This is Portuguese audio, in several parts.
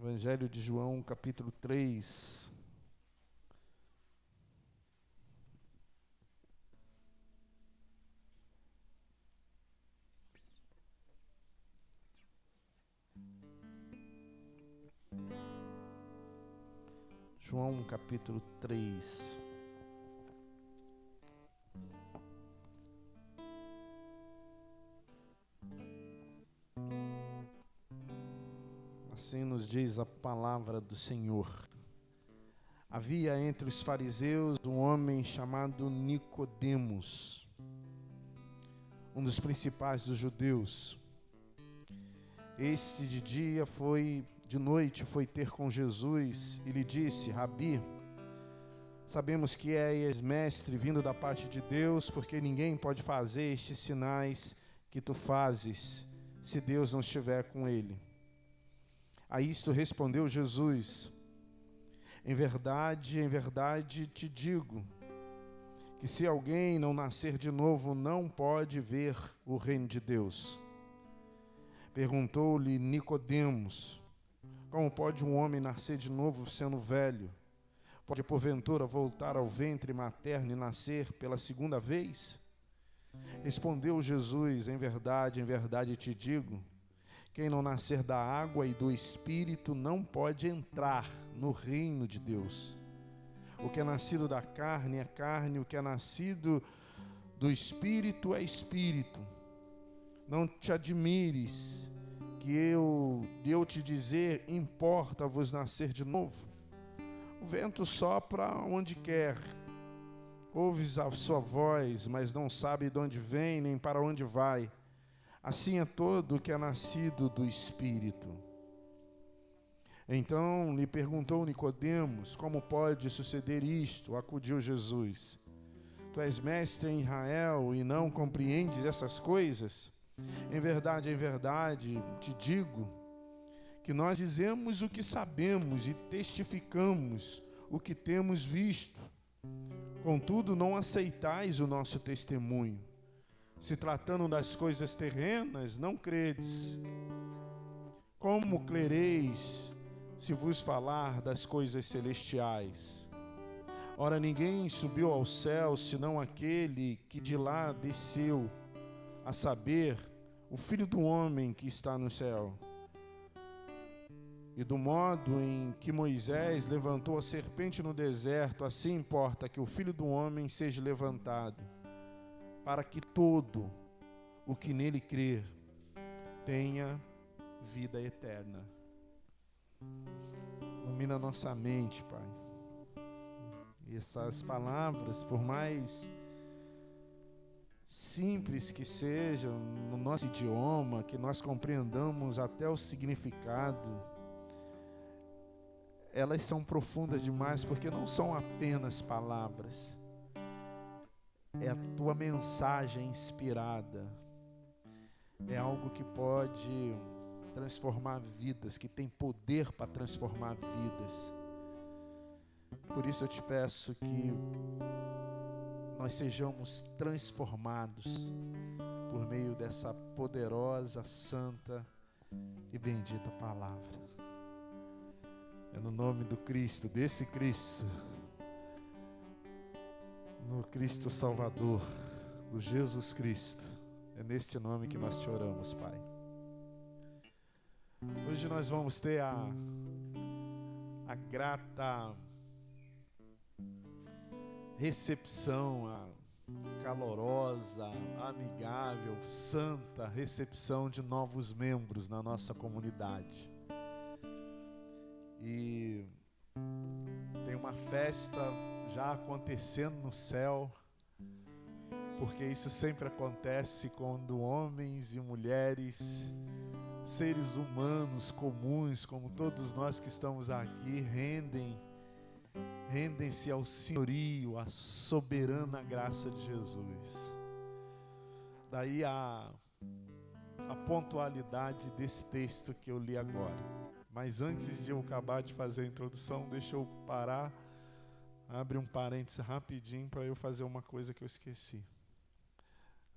Evangelho de João, capítulo 3. João, capítulo 3. Assim nos diz a palavra do Senhor. Havia entre os fariseus um homem chamado Nicodemos, um dos principais dos judeus. Este de noite foi ter com Jesus e lhe disse: Rabi, sabemos que és mestre vindo da parte de Deus, porque ninguém pode fazer estes sinais que tu fazes, se Deus não estiver com ele. A isto respondeu Jesus: em verdade te digo, que se alguém não nascer de novo, não pode ver o reino de Deus. Perguntou-lhe Nicodemos: como pode um homem nascer de novo sendo velho? Pode porventura voltar ao ventre materno e nascer pela segunda vez? Respondeu Jesus: em verdade te digo, quem não nascer da água e do Espírito não pode entrar no reino de Deus. O que é nascido da carne é carne, o que é nascido do Espírito é Espírito. Não te admires que eu te dizer, importa-vos nascer de novo. O vento sopra onde quer, ouves a sua voz, mas não sabe de onde vem nem para onde vai. Assim é todo o que é nascido do Espírito. Então lhe perguntou Nicodemos: como pode suceder isto? Acudiu Jesus: tu és mestre em Israel e não compreendes essas coisas? Em verdade te digo, que nós dizemos o que sabemos e testificamos o que temos visto. Contudo, não aceitais o nosso testemunho. Se tratando das coisas terrenas, não credes. Como crereis se vos falar das coisas celestiais? Ora, ninguém subiu ao céu, senão aquele que de lá desceu, a saber, o Filho do Homem que está no céu. E do modo em que Moisés levantou a serpente no deserto, assim importa que o Filho do Homem seja levantado, para que todo o que nele crer tenha vida eterna. Ilumina nossa mente, Pai. E essas palavras, por mais simples que sejam no nosso idioma, que nós compreendamos até o significado, elas são profundas demais, porque não são apenas palavras. É a tua mensagem inspirada. É algo que pode transformar vidas, que tem poder para transformar vidas. Por isso eu te peço que nós sejamos transformados por meio dessa poderosa, santa e bendita palavra. É no nome do Cristo, desse Cristo, no Cristo Salvador, do Jesus Cristo. É neste nome que nós te oramos, Pai. Hoje nós vamos ter a grata recepção, a calorosa, amigável, santa recepção de novos membros na nossa comunidade. E tem uma festa já acontecendo no céu, porque isso sempre acontece quando homens e mulheres, seres humanos comuns, como todos nós que estamos aqui, rendem-se ao senhorio, à soberana graça de Jesus. Daí a pontualidade desse texto que eu li agora. Mas antes de eu acabar de fazer a introdução, deixa eu parar, abre um parênteses rapidinho para eu fazer uma coisa que eu esqueci.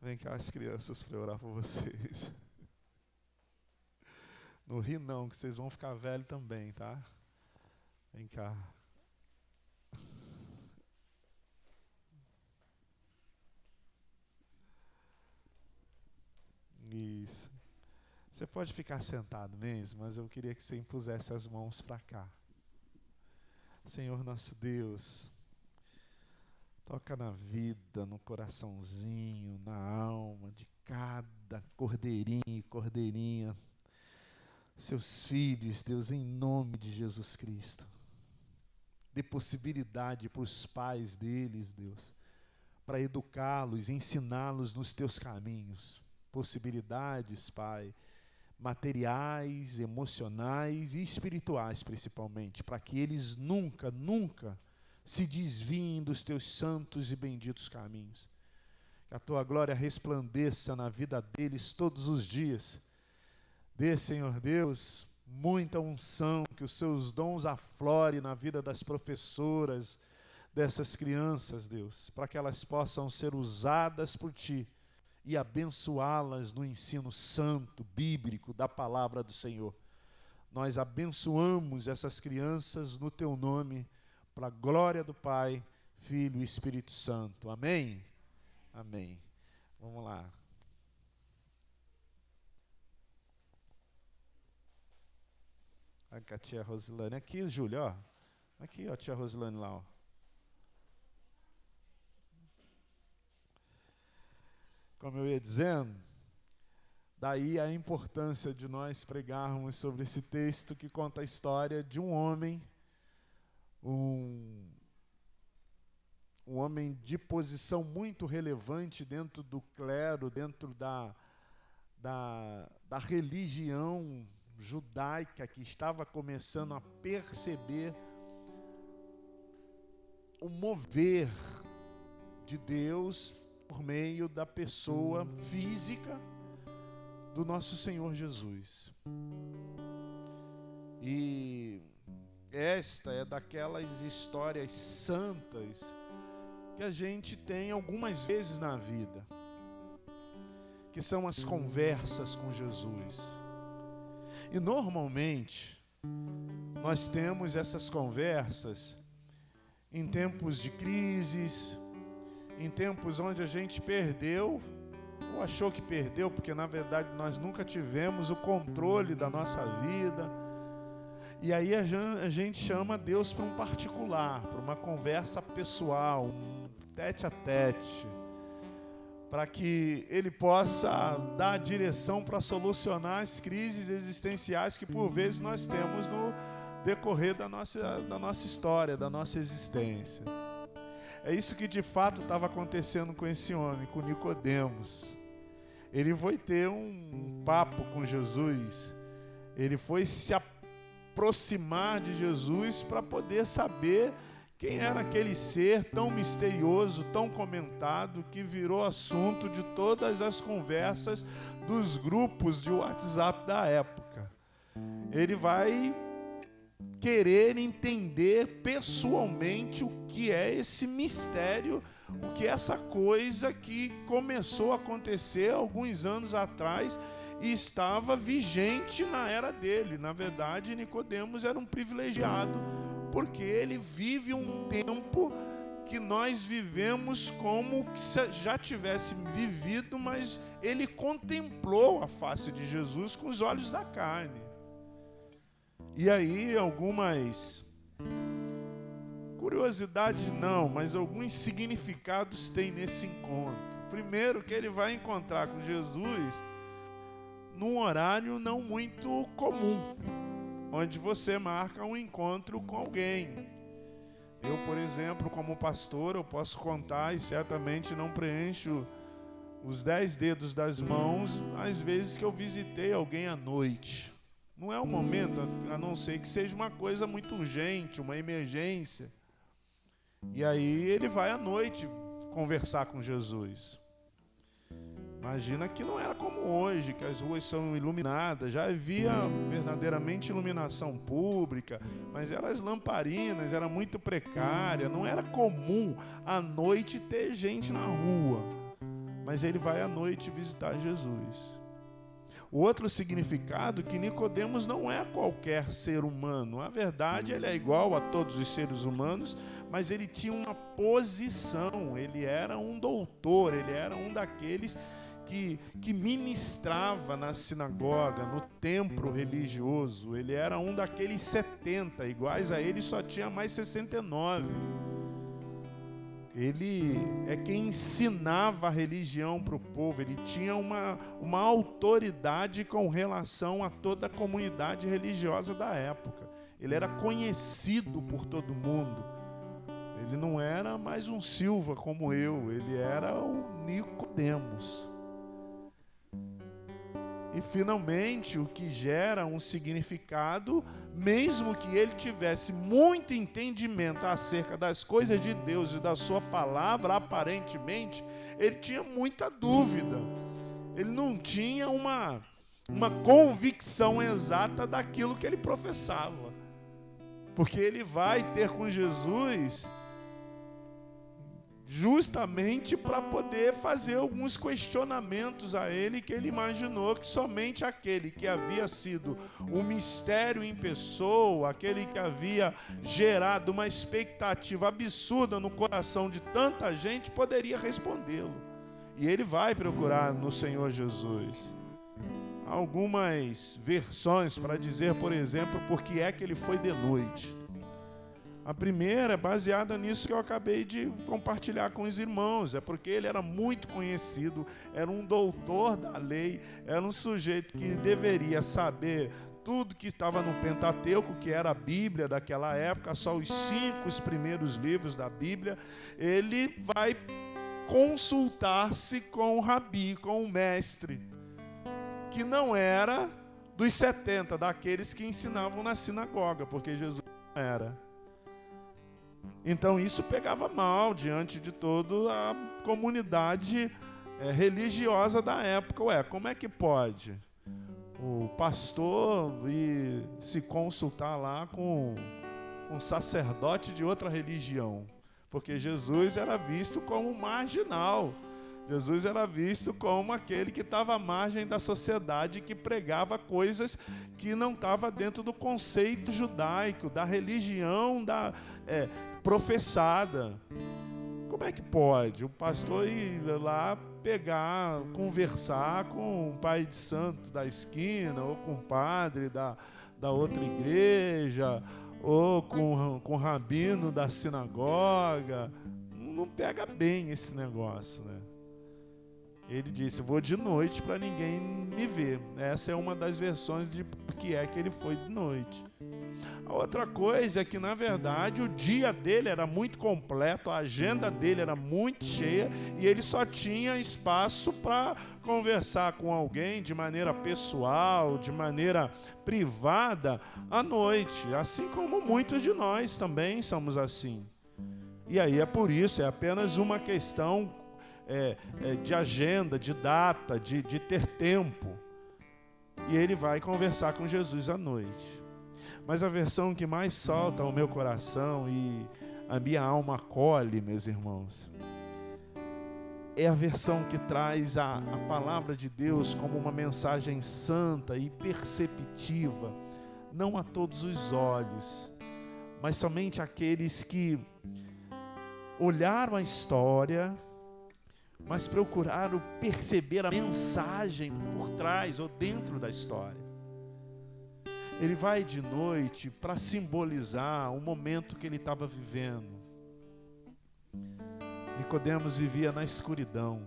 Vem cá as crianças para orar por vocês. Não ri não, que vocês vão ficar velhos também, tá? Vem cá. Isso. Você pode ficar sentado mesmo, mas eu queria que você impusesse as mãos para cá. Senhor nosso Deus, toca na vida, no coraçãozinho, na alma de cada cordeirinho e cordeirinha, seus filhos, Deus, em nome de Jesus Cristo. Dê possibilidade para os pais deles, Deus, para educá-los, ensiná-los nos teus caminhos. Possibilidades, Pai, materiais, emocionais e espirituais principalmente, para que eles nunca, nunca se desviem dos teus santos e benditos caminhos. Que a tua glória resplandeça na vida deles todos os dias. Dê, Senhor Deus, muita unção, que os seus dons aflorem na vida das professoras dessas crianças, Deus, para que elas possam ser usadas por Ti e abençoá-las no ensino santo, bíblico, da palavra do Senhor. Nós abençoamos essas crianças no Teu nome, para a glória do Pai, Filho e Espírito Santo. Amém? Amém. Vamos lá. Aqui a tia Rosilane. Aqui, Júlia, ó. Aqui, ó, a tia Rosilane lá, ó. Como eu ia dizendo, daí a importância de nós pregarmos sobre esse texto que conta a história de um homem, um homem de posição muito relevante dentro do clero, dentro da religião judaica, que estava começando a perceber o mover de Deus por meio da pessoa física do nosso Senhor Jesus. E esta é daquelas histórias santas que a gente tem algumas vezes na vida, que são as conversas com Jesus. E normalmente nós temos essas conversas em tempos de crises, em tempos onde a gente perdeu, ou achou que perdeu, porque na verdade nós nunca tivemos o controle da nossa vida. E aí a gente chama Deus para um particular, para uma conversa pessoal, um tete a tete, para que Ele possa dar a direção para solucionar as crises existenciais que por vezes nós temos no decorrer da nossa história, da nossa existência. É isso que de fato estava acontecendo com esse homem, com Nicodemos. Ele foi ter um papo com Jesus, ele foi se aproximar de Jesus para poder saber quem era aquele ser tão misterioso, tão comentado, que virou assunto de todas as conversas dos grupos de WhatsApp da época. Ele vai querer entender pessoalmente o que é esse mistério, o que é essa coisa que começou a acontecer alguns anos atrás e estava vigente na era dele. Na verdade, Nicodemos era um privilegiado, porque ele vive um tempo que nós vivemos como se já tivesse vivido, mas ele contemplou a face de Jesus com os olhos da carne. E aí algumas curiosidades não, mas alguns significados tem nesse encontro. Primeiro, que ele vai encontrar com Jesus num horário não muito comum, onde você marca um encontro com alguém. Eu, por exemplo, como pastor, eu posso contar e certamente não preencho os 10 dedos das mãos às vezes que eu visitei alguém à noite. Não é um momento, a não ser que seja uma coisa muito urgente, uma emergência. E aí ele vai à noite conversar com Jesus. Imagina que não era como hoje, que as ruas são iluminadas. Já havia verdadeiramente iluminação pública, mas eram as lamparinas, era muito precária. Não era comum à noite ter gente na rua. Mas ele vai à noite visitar Jesus. O outro significado, que Nicodemos não é qualquer ser humano. Na verdade, ele é igual a todos os seres humanos, mas ele tinha uma posição, ele era um doutor, ele era um daqueles que ministrava na sinagoga, no templo religioso. Ele era um daqueles 70, iguais a ele só tinha mais 69. Ele é quem ensinava a religião para o povo, ele tinha uma autoridade com relação a toda a comunidade religiosa da época. Ele era conhecido por todo mundo. Ele não era mais um Silva como eu, ele era o Nicodemos. E finalmente, o que gera um significado, mesmo que ele tivesse muito entendimento acerca das coisas de Deus e da sua palavra, aparentemente, ele tinha muita dúvida. Ele não tinha uma convicção exata daquilo que ele professava. Porque ele vai ter com Jesus justamente para poder fazer alguns questionamentos a ele, que ele imaginou que somente aquele que havia sido um mistério em pessoa, aquele que havia gerado uma expectativa absurda no coração de tanta gente, poderia respondê-lo. E ele vai procurar no Senhor Jesus. Há algumas versões para dizer, por exemplo, por que é que ele foi de noite. A primeira é baseada nisso que eu acabei de compartilhar com os irmãos. É porque ele era muito conhecido, era um doutor da lei, era um sujeito que deveria saber tudo que estava no Pentateuco, que era a Bíblia daquela época, só os 5 primeiros livros da Bíblia. Ele vai consultar-se com o rabi, com o mestre, que não era dos 70, daqueles que ensinavam na sinagoga, porque Jesus não era. Então isso pegava mal diante de toda a comunidade religiosa da época. Como é que pode o pastor ir se consultar lá com um sacerdote de outra religião? Porque Jesus era visto como marginal. Jesus era visto como aquele que estava à margem da sociedade, que pregava coisas que não estavam dentro do conceito judaico, da religião professada. Como é que pode o pastor ir lá pegar, conversar com o pai de santo da esquina, ou com o padre da outra igreja, ou com o rabino da sinagoga? Não pega bem esse negócio, né? Ele disse: vou de noite para ninguém me ver. Essa é uma das versões de por que é que ele foi de noite. A outra coisa é que, na verdade, o dia dele era muito completo, a agenda dele era muito cheia, e ele só tinha espaço para conversar com alguém de maneira pessoal, de maneira privada, à noite. Assim como muitos de nós também somos assim. E aí é por isso, é apenas uma questão de agenda, de data, de ter tempo. E ele vai conversar com Jesus à noite. Mas a versão que mais solta o meu coração e a minha alma acolhe, meus irmãos, é a versão que traz a palavra de Deus como uma mensagem santa e perceptiva, não a todos os olhos, mas somente aqueles que olharam a história, mas procuraram perceber a mensagem por trás ou dentro da história. Ele vai de noite para simbolizar o momento que ele estava vivendo. Nicodemos vivia na escuridão.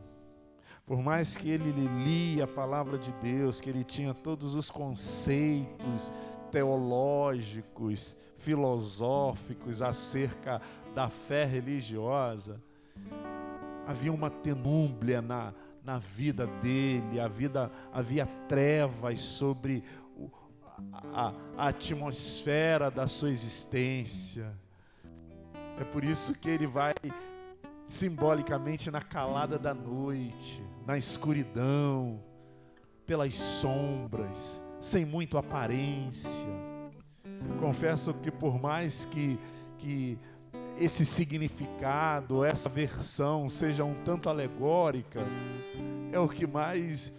Por mais que ele lia a palavra de Deus, que ele tinha todos os conceitos teológicos, filosóficos acerca da fé religiosa, havia uma tenúmbria na vida dele, havia trevas sobre a atmosfera da sua existência. É por isso que ele vai simbolicamente na calada da noite, na escuridão, pelas sombras, sem muito aparência. Confesso que por mais que esse significado, essa versão seja um tanto alegórica, é o que mais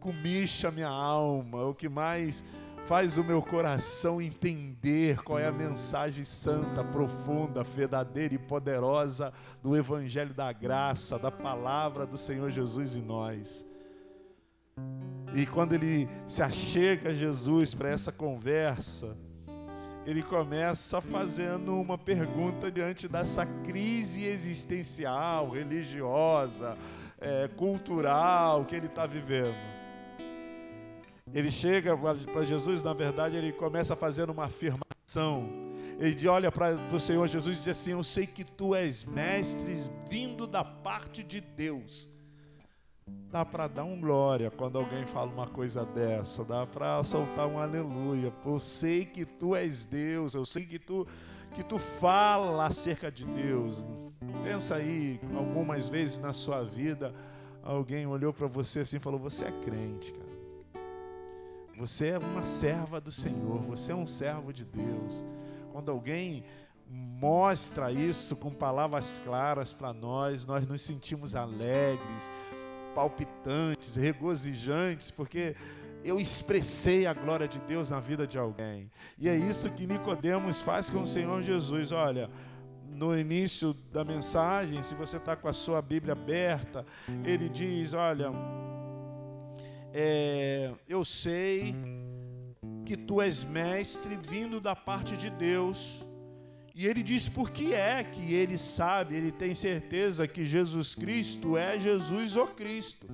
comicha a minha alma, o que mais faz o meu coração entender qual é a mensagem santa, profunda, verdadeira e poderosa do Evangelho da graça, da palavra do Senhor Jesus em nós. E quando ele se achega a Jesus para essa conversa, ele começa fazendo uma pergunta diante dessa crise existencial, religiosa, cultural que ele está vivendo. Ele chega para Jesus, na verdade, ele começa fazendo uma afirmação. Ele olha para o Senhor Jesus e diz assim: eu sei que tu és mestre vindo da parte de Deus. Dá para dar um glória quando alguém fala uma coisa dessa, dá para soltar um aleluia. Eu sei que tu és Deus, eu sei que tu fala acerca de Deus. Pensa aí, algumas vezes na sua vida, alguém olhou para você assim e falou: você é crente, cara. Você é uma serva do Senhor, você é um servo de Deus. Quando alguém mostra isso com palavras claras para nós nos sentimos alegres, palpitantes, regozijantes, porque eu expressei a glória de Deus na vida de alguém. E é isso que Nicodemos faz com o Senhor Jesus. Olha, no início da mensagem, se você está com a sua Bíblia aberta, ele diz: olha, eu sei que tu és mestre vindo da parte de Deus. E ele diz por que é que ele sabe, ele tem certeza que Jesus Cristo é Jesus o Cristo.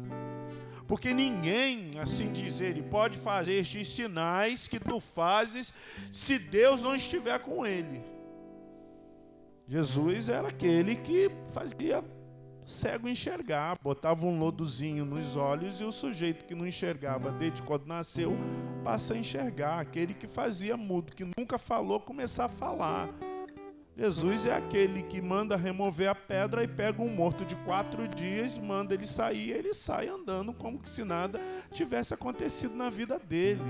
Porque ninguém, assim diz ele, pode fazer estes sinais que tu fazes se Deus não estiver com ele. Jesus era aquele que fazia cego enxergar, botava um lodozinho nos olhos e o sujeito que não enxergava desde quando nasceu passa a enxergar. Aquele que fazia mudo, que nunca falou, começar a falar. Jesus é aquele que manda remover a pedra e pega um morto de 4 dias, manda ele sair, e ele sai andando como se nada tivesse acontecido na vida dele.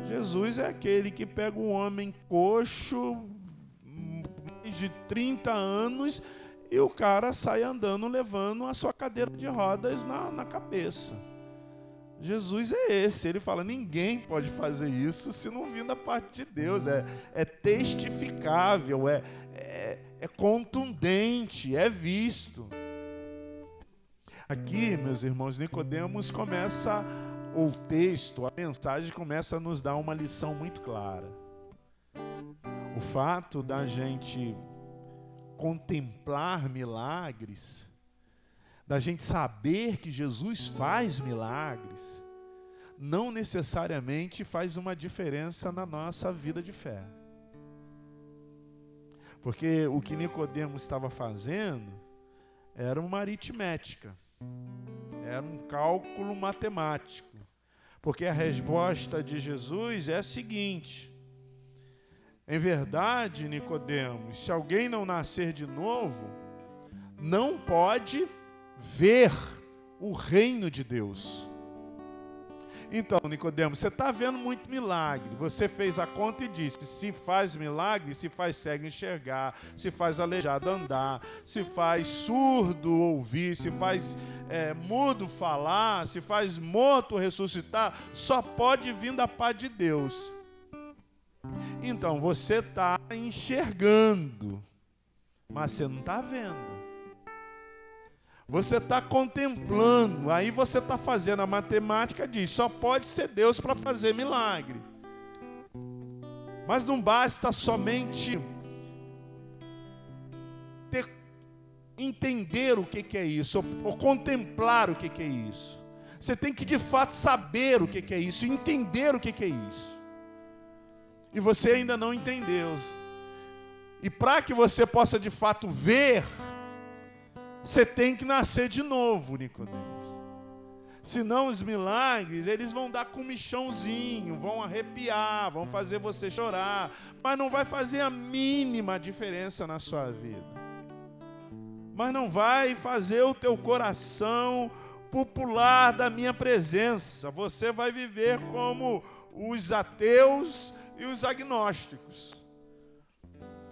Jesus é aquele que pega um homem coxo, mais de 30 anos, e o cara sai andando levando a sua cadeira de rodas na cabeça. Jesus é esse, ele fala: ninguém pode fazer isso se não vir da parte de Deus, é testificável, é contundente, é visto. Aqui, meus irmãos, Nicodemos começa, o texto, a mensagem começa a nos dar uma lição muito clara. O fato da gente contemplar milagres, da gente saber que Jesus faz milagres, não necessariamente faz uma diferença na nossa vida de fé. Porque o que Nicodemos estava fazendo era uma aritmética, era um cálculo matemático. Porque a resposta de Jesus é a seguinte: em verdade, Nicodemos, se alguém não nascer de novo, não pode ver o reino de Deus. Então, Nicodemos, você está vendo muito milagre. Você fez a conta e disse: se faz milagre, se faz cego enxergar, se faz aleijado andar, se faz surdo ouvir, se faz mudo falar, se faz morto ressuscitar, só pode vir da parte de Deus. Então, você está enxergando, mas você não está vendo. Você está contemplando, aí você está fazendo a matemática, diz: só pode ser Deus para fazer milagre. Mas não basta somente entender o que é isso, ou contemplar o que é isso. Você tem que de fato saber o que é isso, entender o que é isso. E você ainda não entendeu. E para que você possa de fato ver, você tem que nascer de novo, Nicodemos. Senão os milagres, eles vão dar comichãozinho, vão arrepiar, vão fazer você chorar, mas não vai fazer a mínima diferença na sua vida. Mas não vai fazer o teu coração pular da minha presença. Você vai viver como os ateus e os agnósticos.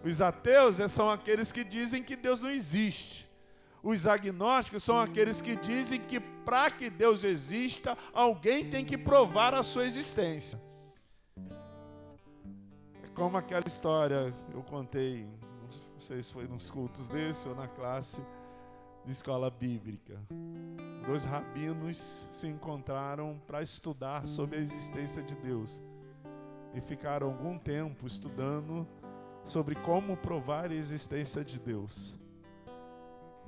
Os ateus são aqueles que dizem que Deus não existe. Os agnósticos são aqueles que dizem que para que Deus exista, alguém tem que provar a sua existência. É como aquela história eu contei, não sei se foi nos cultos desse ou na classe de escola bíblica. 2 rabinos se encontraram para estudar sobre a existência de Deus. E ficaram algum tempo estudando sobre como provar a existência de Deus.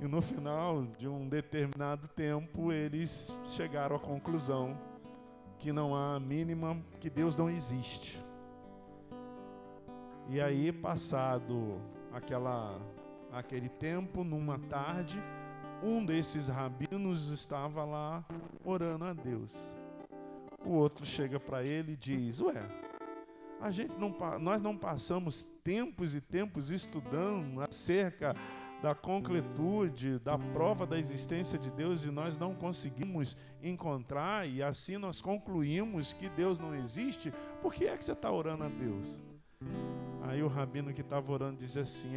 E no final de um determinado tempo, eles chegaram à conclusão que não há a mínima, que Deus não existe. E aí, passado aquele tempo, numa tarde, um desses rabinos estava lá orando a Deus. O outro chega para ele e diz: ué, nós não passamos tempos e tempos estudando acerca da concretude, da prova da existência de Deus, e nós não conseguimos encontrar, e assim nós concluímos que Deus não existe? Por que é que você está orando a Deus? Aí o rabino que estava orando disse assim: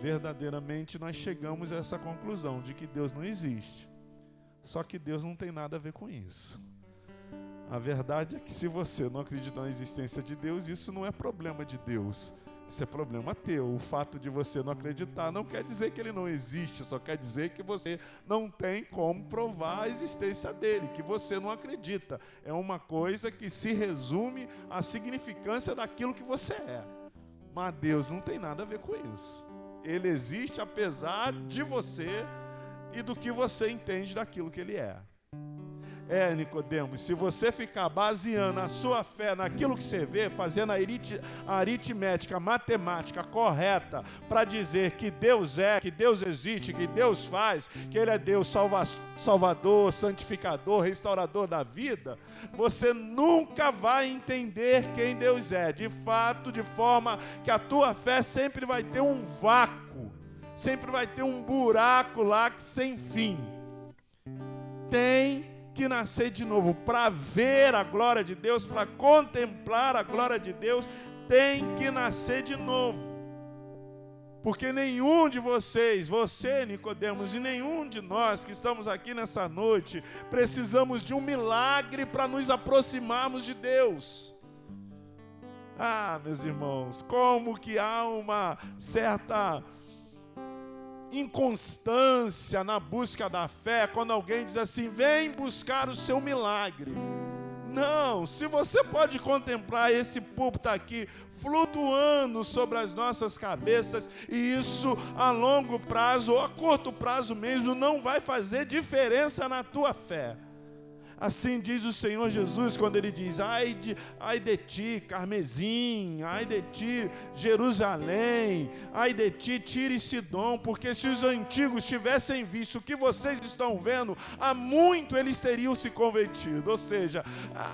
verdadeiramente nós chegamos a essa conclusão de que Deus não existe. Só que Deus não tem nada a ver com isso. A verdade é que se você não acredita na existência de Deus, isso não é problema de Deus. Isso é problema teu. O fato de você não acreditar não quer dizer que ele não existe, só quer dizer que você não tem como provar a existência dele, que você não acredita. É uma coisa que se resume à significância daquilo que você é. Mas Deus não tem nada a ver com isso. Ele existe apesar de você e do que você entende daquilo que ele é. Nicodemos, se você ficar baseando a sua fé naquilo que você vê, fazendo a aritmética, a matemática correta para dizer que Deus é, que Deus existe, que Deus faz, que Ele é Deus salvador, santificador, restaurador da vida, você nunca vai entender quem Deus é. De fato, de forma que a tua fé sempre vai ter um vácuo, sempre vai ter um buraco lá sem fim. Tem que nascer de novo. Para ver a glória de Deus, para contemplar a glória de Deus, tem que nascer de novo. Porque nenhum de vocês, você, Nicodemos, e nenhum de nós que estamos aqui nessa noite, precisamos de um milagre para nos aproximarmos de Deus. Meus irmãos, como que há uma certa inconstância na busca da fé quando alguém diz assim: vem buscar o seu milagre. Não, se você pode contemplar esse púlpito aqui flutuando sobre as nossas cabeças, e isso a longo prazo ou a curto prazo mesmo não vai fazer diferença na tua fé. Assim diz o Senhor Jesus quando Ele diz: ai de ti, Carmezim, ai de ti, Jerusalém, ai de ti, Tiro e Sidom, porque se os antigos tivessem visto o que vocês estão vendo, há muito eles teriam se convertido. Ou seja,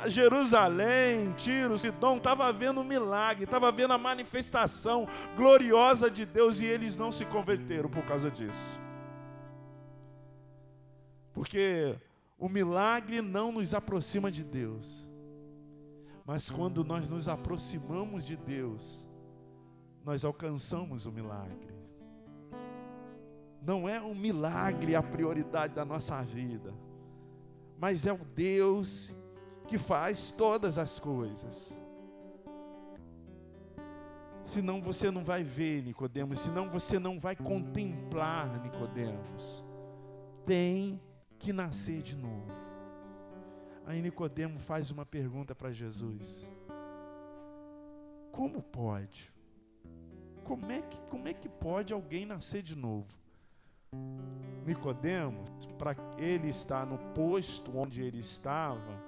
Jerusalém, Tiro, Sidom, estava vendo um milagre, estava vendo a manifestação gloriosa de Deus, e eles não se converteram por causa disso. Porque o milagre não nos aproxima de Deus. Mas quando nós nos aproximamos de Deus, nós alcançamos o milagre. Não é um milagre a prioridade da nossa vida, mas é o Deus que faz todas as coisas. Senão você não vai ver, Nicodemos, senão você não vai contemplar, Nicodemos. Tem que nascer de novo. Aí Nicodemo faz uma pergunta para Jesus: como pode? Como é que pode alguém nascer de novo? Nicodemo, para ele estar no posto onde ele estava,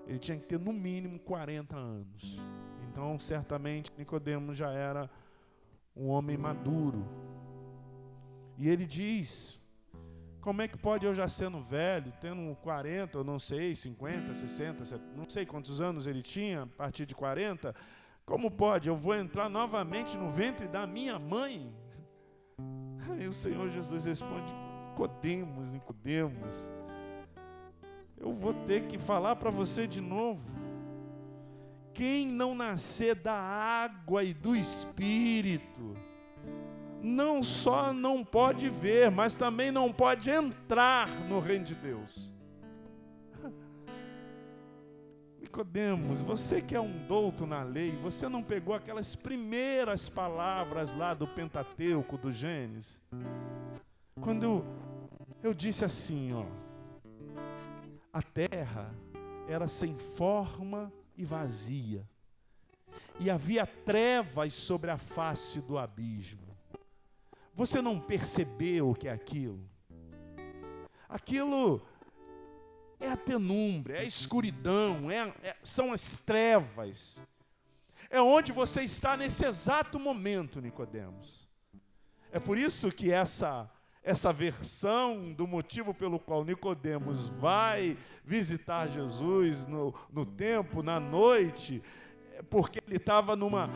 ele tinha que ter no mínimo 40 anos. Então, certamente, Nicodemo já era um homem maduro. E ele diz: como é que pode eu já sendo velho, tendo 40, eu não sei, 50, 60, 70, não sei quantos anos ele tinha, a partir de 40, como pode? Eu vou entrar novamente no ventre da minha mãe? Aí o Senhor Jesus responde: Nicodemos, eu vou ter que falar para você de novo. Quem não nascer da água e do Espírito, não só não pode ver, mas também não pode entrar no reino de Deus. Nicodemos, você que é um douto na lei, você não pegou aquelas primeiras palavras lá do Pentateuco, do Gênesis? Quando eu disse assim, ó, a terra era sem forma e vazia, e havia trevas sobre a face do abismo. Você não percebeu o que é aquilo? Aquilo é a penumbra, é a escuridão, são as trevas. É onde você está nesse exato momento, Nicodemos. É por isso que essa versão do motivo pelo qual Nicodemos vai visitar Jesus no tempo, na noite, porque ele estava numa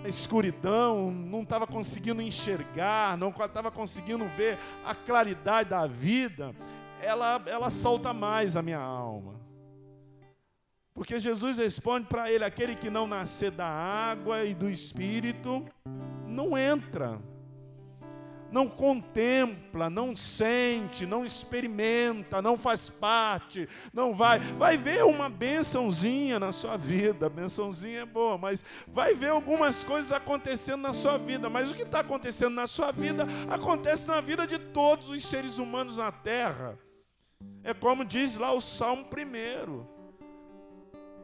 escuridão, não estava conseguindo enxergar, não estava conseguindo ver a claridade da vida, ela solta mais a minha alma. Porque Jesus responde para ele: aquele que não nascer da água e do Espírito, não entra, não contempla, não sente, não experimenta, não faz parte, não vai ver uma bênçãozinha na sua vida. Bênçãozinha é boa, mas vai ver algumas coisas acontecendo na sua vida. Mas o que está acontecendo na sua vida, acontece na vida de todos os seres humanos na terra. É como diz lá o Salmo 1.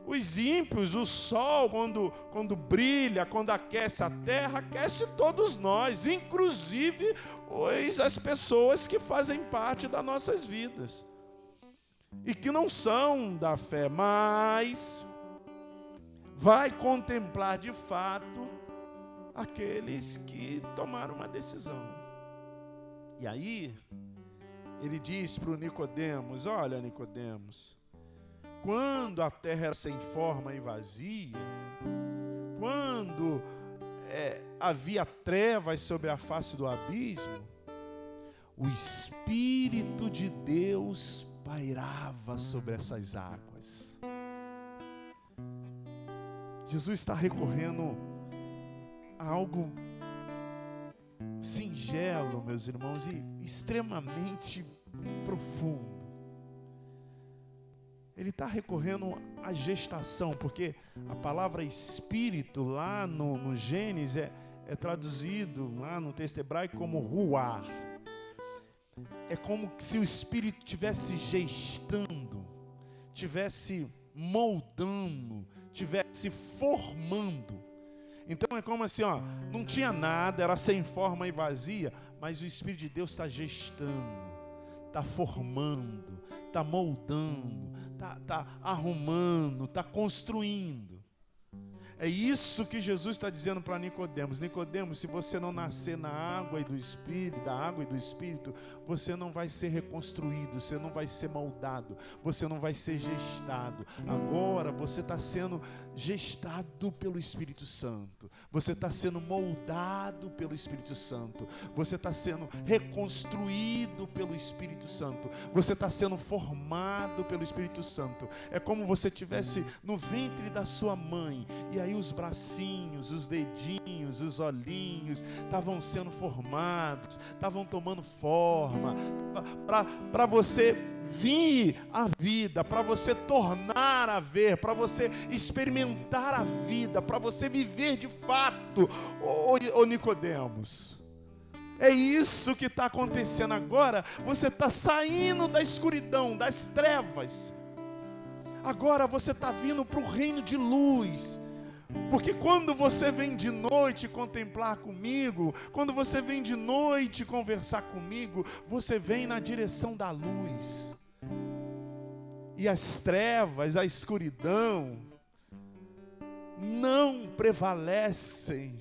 Os ímpios, o sol, quando brilha, quando aquece a terra, aquece todos nós, inclusive as pessoas que fazem parte das nossas vidas e que não são da fé, mas vai contemplar de fato aqueles que tomaram uma decisão. E aí ele diz para o Nicodemos: olha, Nicodemos, quando a terra era sem forma e vazia, quando havia trevas sobre a face do abismo, o Espírito de Deus pairava sobre essas águas. Jesus está recorrendo a algo singelo, meus irmãos, e extremamente profundo. Ele está recorrendo à gestação, porque a palavra espírito lá no Gênesis é traduzido lá no texto hebraico como ruar. É como se o espírito estivesse gestando, estivesse moldando, estivesse formando. Então é como assim, ó, não tinha nada, era sem forma e vazia, mas o Espírito de Deus está gestando, está formando, está moldando, está arrumando, está construindo. É isso que Jesus está dizendo para Nicodemos. Nicodemos, se você não nascer na água e do Espírito, da água e do Espírito, você não vai ser reconstruído, você não vai ser moldado, você não vai ser gestado. Agora você está sendo gestado pelo Espírito Santo, você está sendo moldado pelo Espírito Santo, você está sendo reconstruído pelo Espírito Santo, você está sendo formado pelo Espírito Santo. É como você estivesse no ventre da sua mãe, e aí os bracinhos, os dedinhos, os olhinhos estavam sendo formados, estavam tomando forma, para você vir à vida, para você tornar a ver, para você experimentar a vida, para você viver de fato, ô Nicodemos. É isso que está acontecendo agora. Você está saindo da escuridão, das trevas. Agora você está vindo para o reino de luz. Porque quando você vem de noite contemplar comigo, quando você vem de noite conversar comigo, você vem na direção da luz. E as trevas, a escuridão, não prevalecem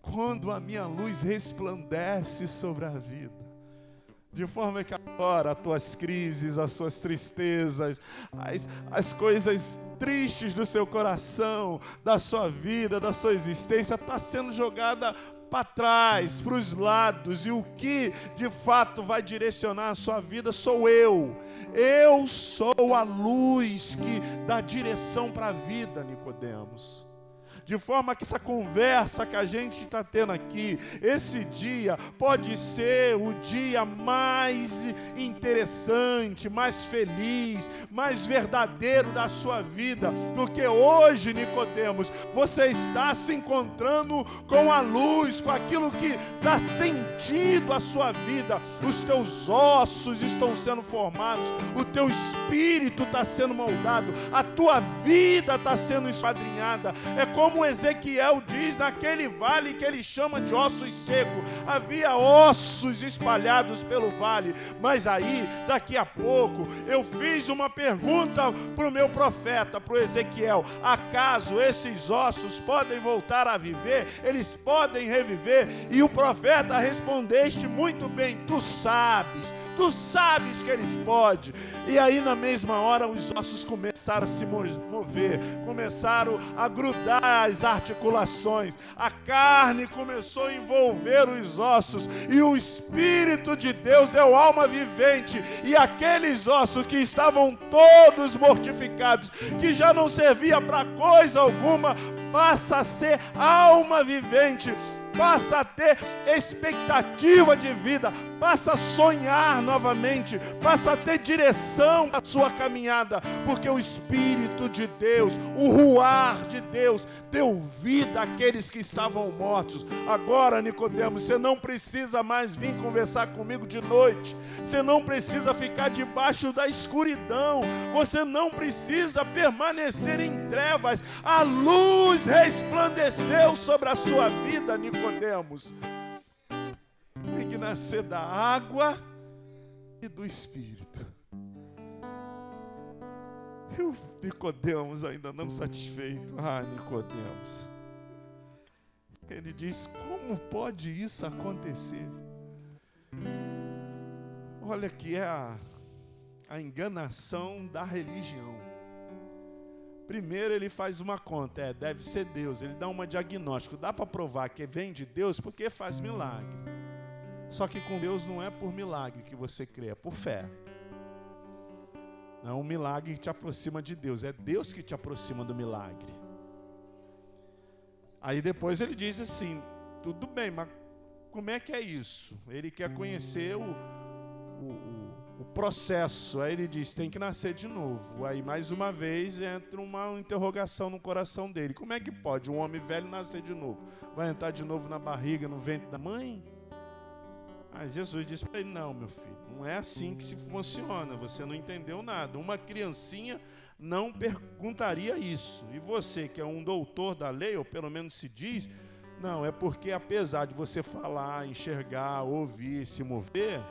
quando a minha luz resplandece sobre a vida. De forma que agora as tuas crises, as suas tristezas, as coisas tristes do seu coração, da sua vida, da sua existência, está sendo jogada para trás, para os lados. E o que de fato vai direcionar a sua vida sou eu. Eu sou a luz que dá direção para a vida, Nicodemos. de forma que essa conversa que a gente está tendo aqui, esse dia, pode ser o dia mais interessante, mais feliz, mais verdadeiro da sua vida, porque hoje, Nicodemos, você está se encontrando com a luz, com aquilo que dá sentido à sua vida. Os teus ossos estão sendo formados, o teu espírito está sendo moldado, a tua vida está sendo esquadrinhada. É como Ezequiel diz, naquele vale que ele chama de ossos secos, havia ossos espalhados pelo vale. Mas aí, daqui a pouco, eu fiz uma pergunta para o meu profeta, para o Ezequiel: acaso esses ossos podem voltar a viver? Eles podem reviver? E o profeta respondeste muito bem: tu sabes que eles podem. E aí na mesma hora os ossos começaram a se mover, começaram a grudar as articulações, a carne começou a envolver os ossos, e o Espírito de Deus deu alma vivente, e aqueles ossos que estavam todos mortificados, que já não servia para coisa alguma, passa a ser alma vivente, passa a ter expectativa de vida, passa a sonhar novamente, passa a ter direção à sua caminhada, porque o Espírito de Deus, o ruar de Deus, deu vida àqueles que estavam mortos. Agora, Nicodemos, você não precisa mais vir conversar comigo de noite, você não precisa ficar debaixo da escuridão, você não precisa permanecer em trevas. A luz resplandeceu sobre a sua vida, Nicodemos. Tem que nascer da água e do Espírito. E o Nicodemos ainda não satisfeito. Nicodemos. Ele diz: como pode isso acontecer? Olha que é a enganação da religião. Primeiro ele faz uma conta, deve ser Deus. Ele dá uma diagnóstico, dá para provar que vem de Deus porque faz milagre. Só que com Deus não é por milagre que você crê, é por fé. Não é um milagre que te aproxima de Deus, é Deus que te aproxima do milagre. Aí depois ele diz assim: tudo bem, mas como é que é isso? Ele quer conhecer o processo. Aí ele diz: tem que nascer de novo. Aí mais uma vez entra uma interrogação no coração dele: como é que pode um homem velho nascer de novo? Vai entrar de novo na barriga, no ventre da mãe? Aí Jesus disse para ele: não, meu filho, não é assim que se funciona, você não entendeu nada. Uma criancinha não perguntaria isso. E você, que é um doutor da lei, ou pelo menos se diz, não, é porque apesar de você falar, enxergar, ouvir, se mover,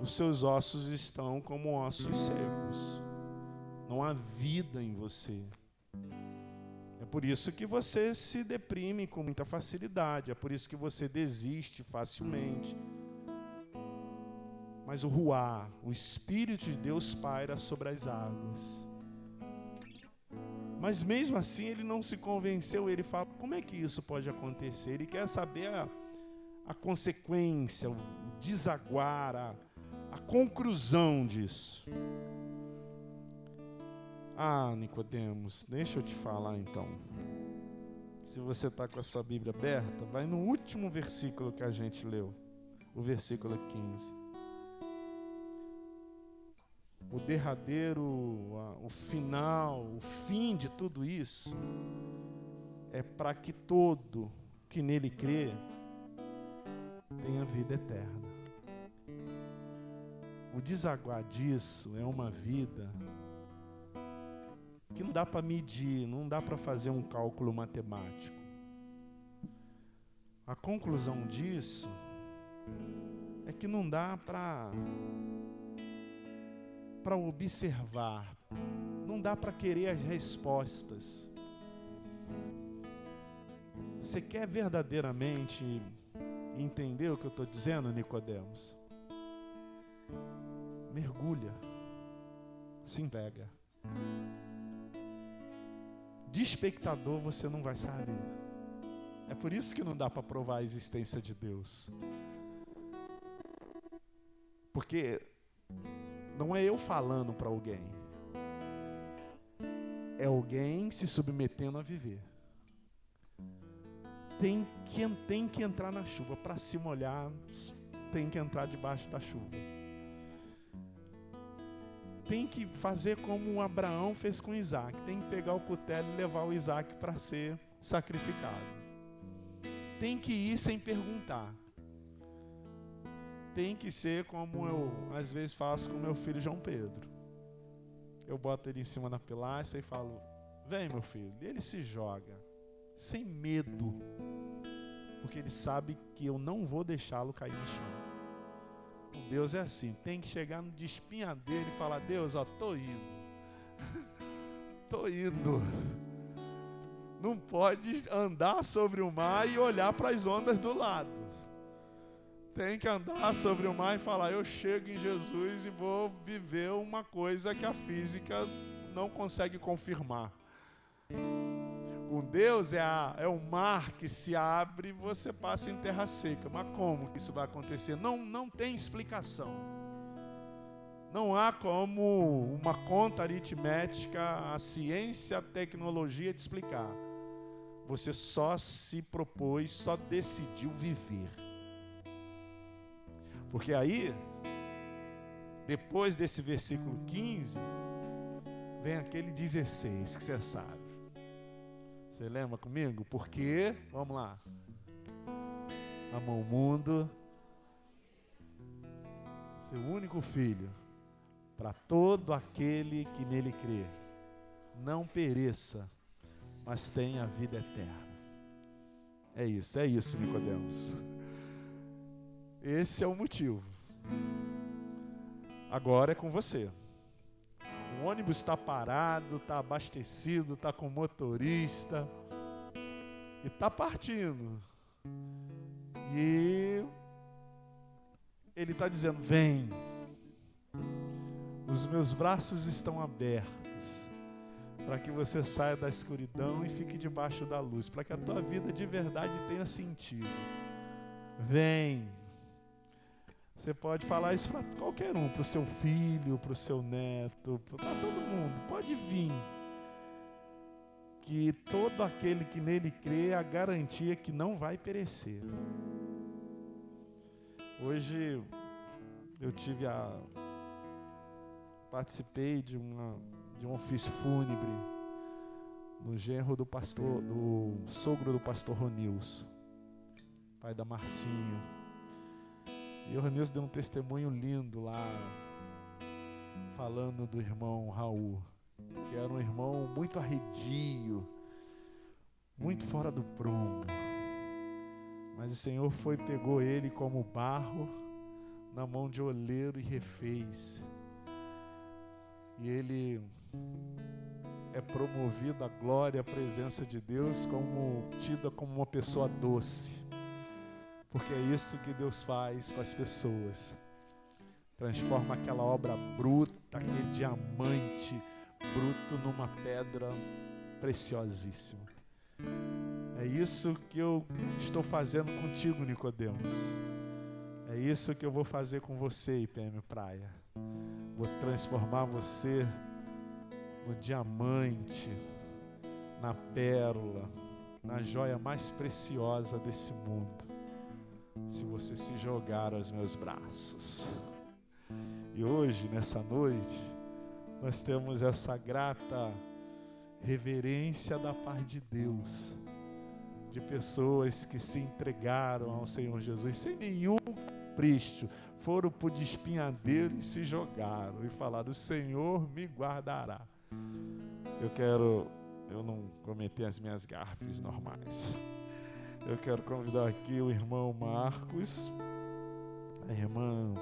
os seus ossos estão como ossos secos. Não há vida em você. É por isso que você se deprime com muita facilidade. É por isso que você desiste facilmente. Mas o ruá, o Espírito de Deus paira sobre as águas. Mas mesmo assim ele não se convenceu. Ele fala: como é que isso pode acontecer? Ele quer saber a consequência, o desaguar, a conclusão disso. Nicodemos, deixa eu te falar então. Se você está com a sua Bíblia aberta, vai no último versículo que a gente leu, o versículo 15. O derradeiro, o final, o fim de tudo isso é para que todo que nele crê tenha vida eterna. O desaguar disso é uma vida que não dá para medir, não dá para fazer um cálculo matemático. A conclusão disso é que não dá para observar, não dá para querer as respostas. Você quer verdadeiramente entender o que eu estou dizendo, Nicodemos? Mergulha, se entrega. De espectador você não vai saber. É por isso que não dá para provar a existência de Deus. Porque não é eu falando para alguém, é alguém se submetendo a viver. tem que entrar na chuva. Para se molhar, tem que entrar debaixo da chuva. Tem que fazer como Abraão fez com Isaac. Tem que pegar o cutelo e levar o Isaac para ser sacrificado. Tem que ir sem perguntar. Tem que ser como eu às vezes faço com meu filho João Pedro. Eu boto ele em cima da pilastra e falo: vem, meu filho. E ele se joga sem medo, porque ele sabe que eu não vou deixá-lo cair no chão. Deus é assim, tem que chegar no despenhadeiro e falar: Deus, ó, tô indo. Tô indo. Não pode andar sobre o mar e olhar para as ondas do lado. Tem que andar sobre o mar e falar: eu chego em Jesus e vou viver uma coisa que a física não consegue confirmar. Com Deus é o mar que se abre e você passa em terra seca. Mas como que isso vai acontecer? Não tem explicação. Não há como uma conta aritmética, a ciência, a tecnologia te explicar. Você só se propôs, só decidiu viver. Porque aí, depois desse versículo 15, vem aquele 16 que você sabe. Você lembra comigo? Porque, vamos lá, amou o mundo, seu único filho, para todo aquele que nele crê, não pereça, mas tenha a vida eterna. É isso, Nicodemos. Esse é o motivo. Agora é com você. O ônibus está parado, está abastecido, está com motorista e está partindo. E ele está dizendo: vem, os meus braços estão abertos para que você saia da escuridão e fique debaixo da luz, para que a tua vida de verdade tenha sentido. Vem. Você pode falar isso para qualquer um, para o seu filho, para o seu neto, para todo mundo. Pode vir. Que todo aquele que nele crê, a garantia que não vai perecer. Hoje eu participei de um ofício fúnebre no genro do sogro do pastor Ronilson, pai da Marcinho. E o Ronilson deu um testemunho lindo lá, falando do irmão Raul, que era um irmão muito arredio, muito fora do prumo. Mas o Senhor pegou ele como barro na mão de oleiro e refez. E ele é promovido à glória, à presença de Deus, tida como uma pessoa doce. Porque é isso que Deus faz com as pessoas. Transforma aquela obra bruta, aquele diamante bruto numa pedra preciosíssima. É isso que eu estou fazendo contigo, Nicodemos. É isso que eu vou fazer com você, IPM Praia. Vou transformar você no diamante, na pérola, na joia mais preciosa desse mundo, se você se jogar aos meus braços. E hoje, nessa noite, nós temos essa grata reverência da paz de Deus, de pessoas que se entregaram ao Senhor Jesus sem nenhum capricho, foram para o despenhadeiro e se jogaram e falaram: o Senhor me guardará. Eu não cometer as minhas gafes normais. Eu quero convidar aqui o irmão Marcos, a irmã...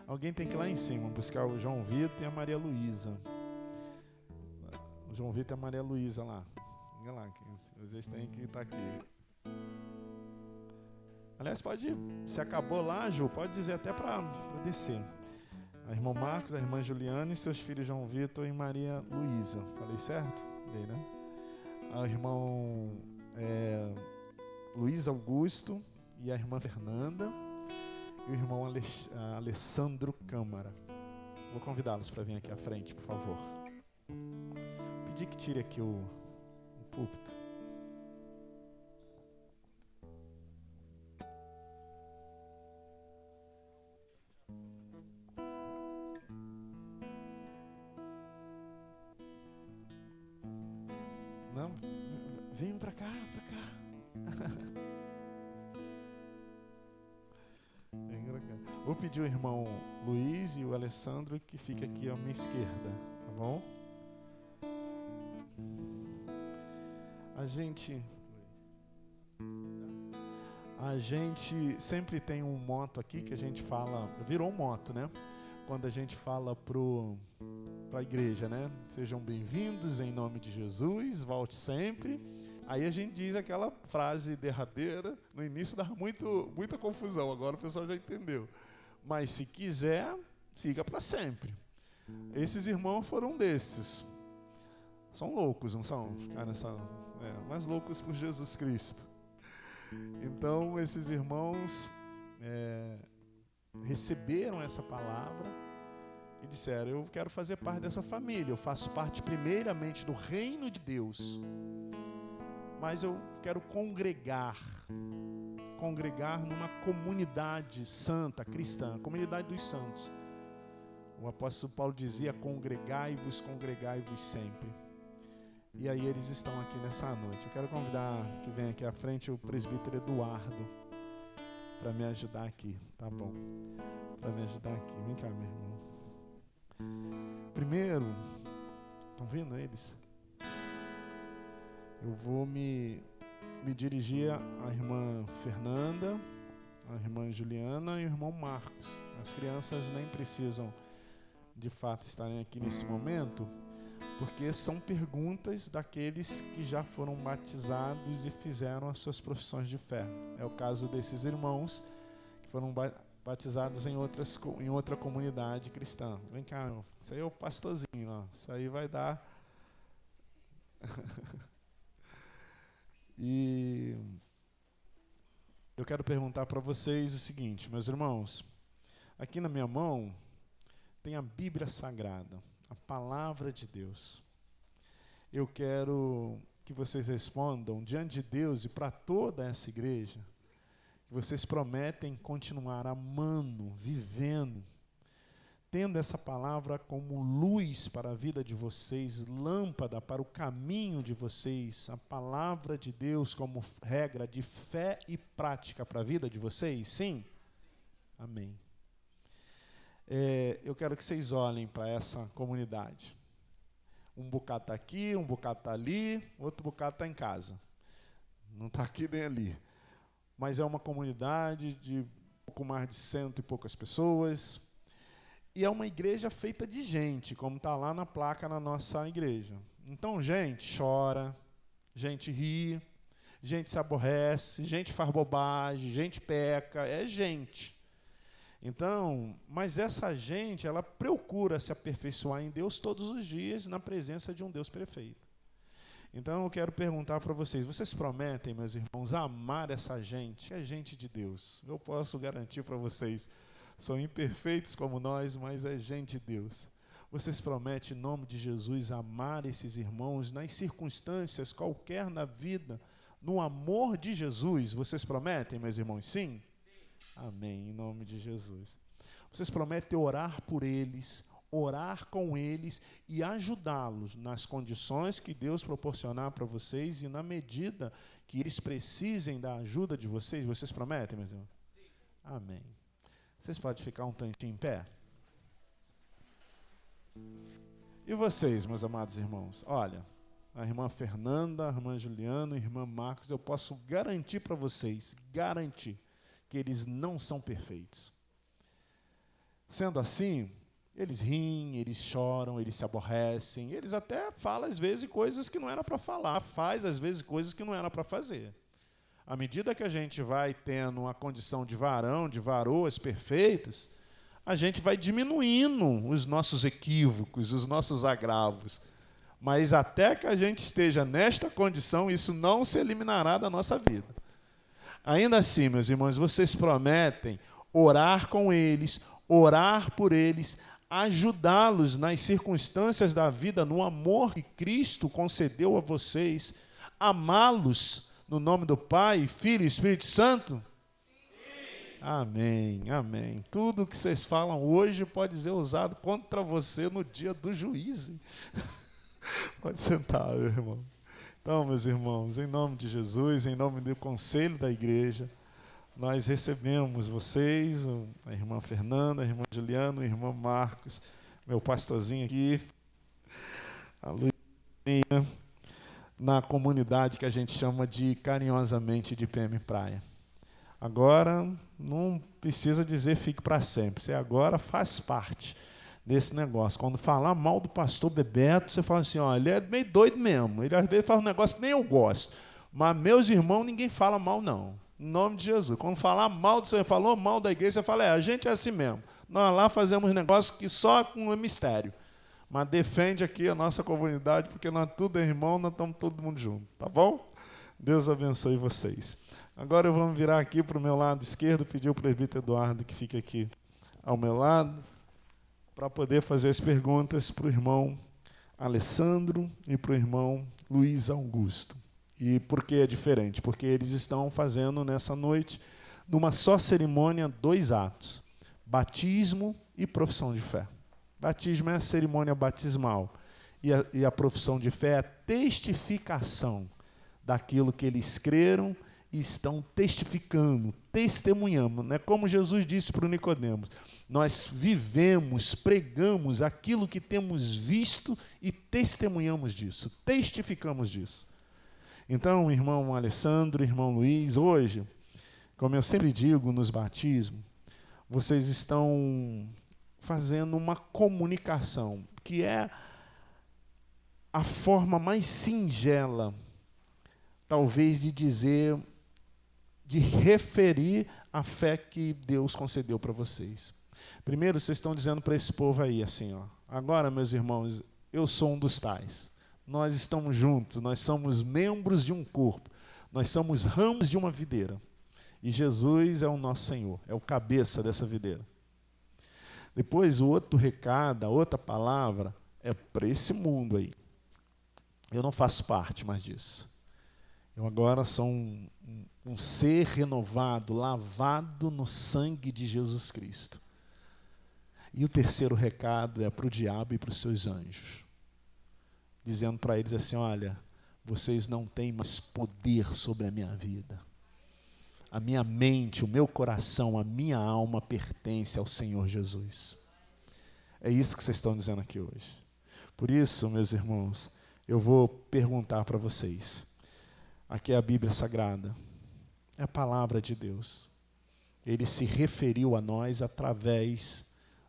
Alguém tem que ir lá em cima buscar o João Vitor e a Maria Luísa. O João Vitor e a Maria Luísa lá. Olha lá, vocês têm que estar aqui. Aliás, se acabou lá, Ju, pode dizer até para descer. A irmã Marcos, a irmã Juliana e seus filhos João Vitor e Maria Luísa. Falei certo? Dei, né? O irmão Luiz Augusto e a irmã Fernanda e o irmão Alessandro Câmara. Vou convidá-los para vir aqui à frente, por favor. Pedir que tire aqui o púlpito. Vem pra cá, pra cá. Vou pedir o irmão Luiz e o Alessandro que fique aqui à minha esquerda, tá bom? A gente sempre tem um motto aqui que a gente fala, virou um motto, né? Quando a gente fala para a igreja, né? Sejam bem-vindos em nome de Jesus, volte sempre. Aí a gente diz aquela frase derradeira, no início dá muita confusão, agora o pessoal já entendeu. Mas se quiser, fica para sempre. Esses irmãos foram desses. São loucos, não são? Ficaram mais loucos por Jesus Cristo. Então, esses irmãos receberam essa palavra e disseram: eu quero fazer parte dessa família, eu faço parte primeiramente do reino de Deus, mas eu quero congregar numa comunidade santa, cristã, comunidade dos santos. O apóstolo Paulo dizia: congregai-vos sempre. E aí eles estão aqui nessa noite. Eu quero convidar que venha aqui à frente o presbítero Eduardo para me ajudar aqui, tá bom? Para me ajudar aqui. Vem cá, meu irmão. Primeiro, estão vendo eles? Eu vou me dirigir à irmã Fernanda, à irmã Juliana e ao irmão Marcos. As crianças nem precisam, de fato, estarem aqui nesse momento, porque são perguntas daqueles que já foram batizados e fizeram as suas profissões de fé. É o caso desses irmãos que foram batizados em outra comunidade cristã. Vem cá, meu. Isso aí é o pastorzinho, ó. Isso aí vai dar... E eu quero perguntar para vocês o seguinte, meus irmãos. Aqui na minha mão tem a Bíblia Sagrada, a Palavra de Deus. Eu quero que vocês respondam diante de Deus e para toda essa igreja, que vocês prometem continuar amando, vivendo, tendo essa palavra como luz para a vida de vocês, lâmpada para o caminho de vocês, a palavra de Deus como regra de fé e prática para a vida de vocês? Sim? Amém. Eu quero que vocês olhem para essa comunidade. Um bocado está aqui, um bocado está ali, outro bocado está em casa. Não está aqui nem ali. Mas é uma comunidade de pouco mais de 100 e poucas pessoas. E é uma igreja feita de gente, como está lá na placa na nossa igreja. Então, gente chora, gente ri, gente se aborrece, gente faz bobagem, gente peca, é gente. Então, mas essa gente, ela procura se aperfeiçoar em Deus todos os dias, na presença de um Deus perfeito. Então, eu quero perguntar para vocês prometem, meus irmãos, amar essa gente? É gente de Deus. Eu posso garantir para vocês, são imperfeitos como nós, mas é gente de Deus. Vocês prometem, em nome de Jesus, amar esses irmãos nas circunstâncias qualquer na vida, no amor de Jesus? Vocês prometem, meus irmãos? Sim? Amém, em nome de Jesus. Vocês prometem orar por eles, orar com eles e ajudá-los nas condições que Deus proporcionar para vocês e na medida que eles precisem da ajuda de vocês? Vocês prometem, meus irmãos? Sim. Amém. Vocês podem ficar um tantinho em pé? E vocês, meus amados irmãos? Olha, a irmã Fernanda, a irmã Juliana, a irmã Marcos, eu posso garantir para vocês, garantir, que eles não são perfeitos. Sendo assim, eles riem, eles choram, eles se aborrecem, eles até falam às vezes coisas que não era para falar, faz às vezes coisas que não era para fazer. À medida que a gente vai tendo uma condição de varão, de varoas perfeitos, a gente vai diminuindo os nossos equívocos, os nossos agravos. Mas até que a gente esteja nesta condição, isso não se eliminará da nossa vida. Ainda assim, meus irmãos, vocês prometem orar com eles, orar por eles, ajudá-los nas circunstâncias da vida, no amor que Cristo concedeu a vocês, amá-los no nome do Pai, Filho e Espírito Santo? Sim. Amém, amém. Tudo que vocês falam hoje pode ser usado contra você no dia do juízo. Pode sentar, meu irmão. Então, meus irmãos, em nome de Jesus, em nome do conselho da igreja, nós recebemos vocês, a irmã Fernanda, a irmã Juliana, o irmão Marcos, meu pastorzinho aqui, a Luizinha, na comunidade que a gente chama de carinhosamente de PM Praia. Agora, não precisa dizer fique para sempre, você agora faz parte desse negócio. Quando falar mal do pastor Bebeto, você fala assim, ó, ele é meio doido mesmo, ele às vezes faz um negócio que nem eu gosto, mas meus irmãos, ninguém fala mal não, em nome de Jesus. Quando falar mal do Senhor, falou mal da igreja, você fala, a gente é assim mesmo, nós lá fazemos negócio que só com mistério, mas defende aqui a nossa comunidade, porque nós tudo é irmão, nós estamos todo mundo junto, tá bom? Deus abençoe vocês. Agora eu vou me virar aqui para o meu lado esquerdo, pedir ao presbítero Eduardo que fique aqui ao meu lado, para poder fazer as perguntas para o irmão Alessandro e para o irmão Luiz Augusto. E por que é diferente? Porque eles estão fazendo nessa noite, numa só cerimônia, 2 atos: batismo e profissão de fé. Batismo é a cerimônia batismal e a profissão de fé é a testificação daquilo que eles creram e estão testificando, testemunhando, né? Como Jesus disse para o Nicodemos, nós vivemos, pregamos aquilo que temos visto e testemunhamos disso, testificamos disso. Então, irmão Alessandro, irmão Luiz, hoje, como eu sempre digo nos batismos, vocês estão fazendo uma comunicação, que é a forma mais singela, talvez, de dizer, de referir a fé que Deus concedeu para vocês. Primeiro, vocês estão dizendo para esse povo aí, assim, ó, agora, meus irmãos, eu sou um dos tais. Nós estamos juntos, nós somos membros de um corpo, nós somos ramos de uma videira. E Jesus é o nosso Senhor, é o cabeça dessa videira. Depois, o outro recado, a outra palavra, é para esse mundo aí. Eu não faço parte mais disso. Eu agora sou um ser renovado, lavado no sangue de Jesus Cristo. E o terceiro recado é para o diabo e para os seus anjos, dizendo para eles assim, olha, vocês não têm mais poder sobre a minha vida. A minha mente, o meu coração, a minha alma pertence ao Senhor Jesus. É isso que vocês estão dizendo aqui hoje. Por isso, meus irmãos, eu vou perguntar para vocês. Aqui é a Bíblia Sagrada, é a palavra de Deus. Ele se referiu a nós através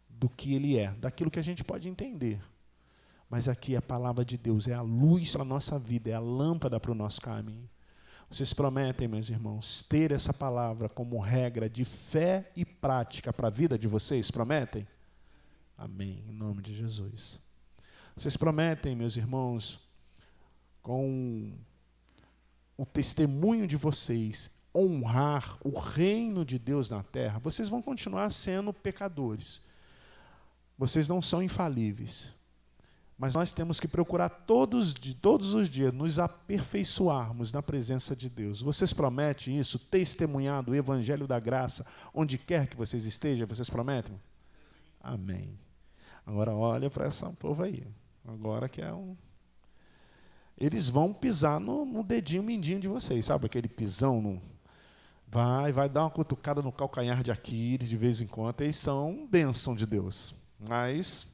do que Ele é, daquilo que a gente pode entender. Mas aqui a palavra de Deus é a luz para a nossa vida, é a lâmpada para o nosso caminho. Vocês prometem, meus irmãos, ter essa palavra como regra de fé e prática para a vida de vocês? Prometem? Amém, em nome de Jesus. Vocês prometem, meus irmãos, com o testemunho de vocês, honrar o reino de Deus na terra? Vocês vão continuar sendo pecadores. Vocês não são infalíveis. Mas nós temos que procurar todos os dias nos aperfeiçoarmos na presença de Deus. Vocês prometem isso? Testemunhar do Evangelho da Graça, onde quer que vocês estejam, vocês prometem? Amém. Agora olha para esse povo aí. Agora que é um... Eles vão pisar no dedinho mindinho de vocês, sabe? Aquele pisão, vai dar uma cutucada no calcanhar de Aquiles de vez em quando. Eles são bênção de Deus. Mas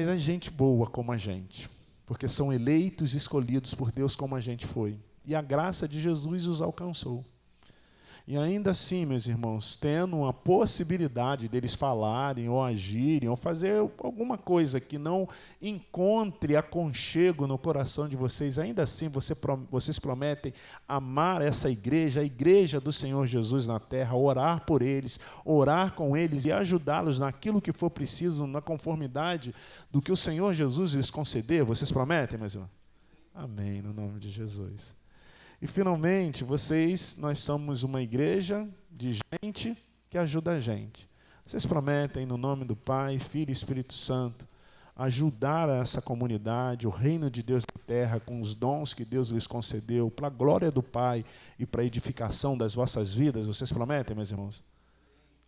é gente boa como a gente, porque são eleitos e escolhidos por Deus como a gente foi. E a graça de Jesus os alcançou. E ainda assim, meus irmãos, tendo uma possibilidade deles falarem ou agirem ou fazer alguma coisa que não encontre aconchego no coração de vocês, ainda assim vocês prometem amar essa igreja, a igreja do Senhor Jesus na terra, orar por eles, orar com eles e ajudá-los naquilo que for preciso, na conformidade do que o Senhor Jesus lhes conceder. Vocês prometem, meus irmãos? Amém, no nome de Jesus. E, finalmente, nós somos uma igreja de gente que ajuda a gente. Vocês prometem, no nome do Pai, Filho e Espírito Santo, ajudar essa comunidade, o reino de Deus na terra, com os dons que Deus lhes concedeu, para a glória do Pai e para a edificação das vossas vidas? Vocês prometem, meus irmãos?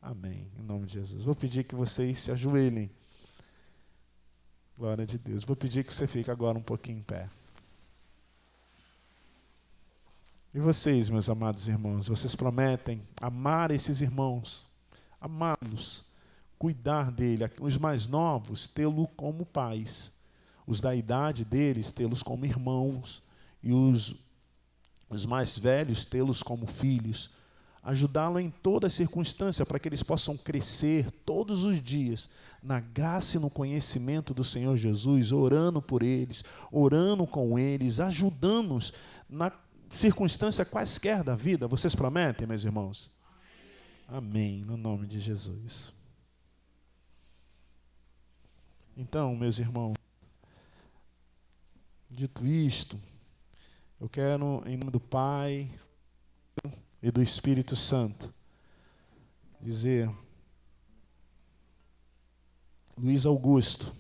Amém, em nome de Jesus. Vou pedir que vocês se ajoelhem. Glória de Deus. Vou pedir que você fique agora um pouquinho em pé. E vocês, meus amados irmãos, vocês prometem amar esses irmãos, amá-los, cuidar dele, os mais novos, tê-lo como pais, os da idade deles, tê-los como irmãos, e os mais velhos, tê-los como filhos, ajudá-lo em toda circunstância, para que eles possam crescer todos os dias, na graça e no conhecimento do Senhor Jesus, orando por eles, orando com eles, ajudando-os na circunstância quaisquer da vida. Vocês prometem, meus irmãos? Amém, no nome de Jesus. Então, meus irmãos, dito isto, eu quero, em nome do Pai e do Espírito Santo, dizer: Luiz Augusto,